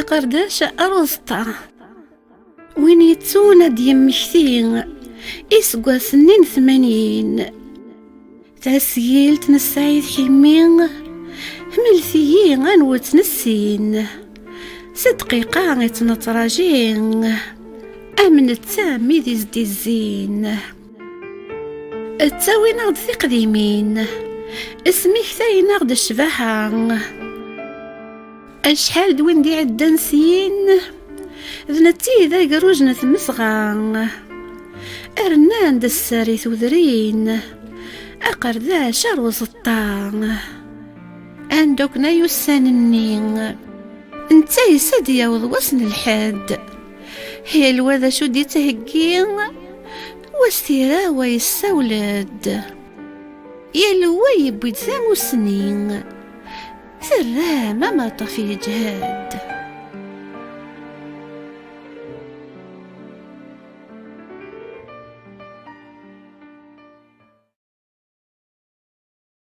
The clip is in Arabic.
أقرداش أرزطة وين يتسونا ديمكتين إسقوا سنين 80 تسيلت نسعيد حلمين ملثيين غنوت نسين 6 دقيقة يتنطراجين أمن التامي دي زدي الزين التاوي نغد في قديمين اسمي كتاي نغد الشباحة أشحال دوين دي عدان سين ذنتي ذا قروجنا ثمسغان أرنان دا الساري ثوذرين أقردا شارو زطان عندك نايو الساننين انتا يساد ياوض وسن الحاد هي الوذا شو دي تهقين واستيرا ويساولاد يلوي بيتزام سنين ثرا ما طفي جهاد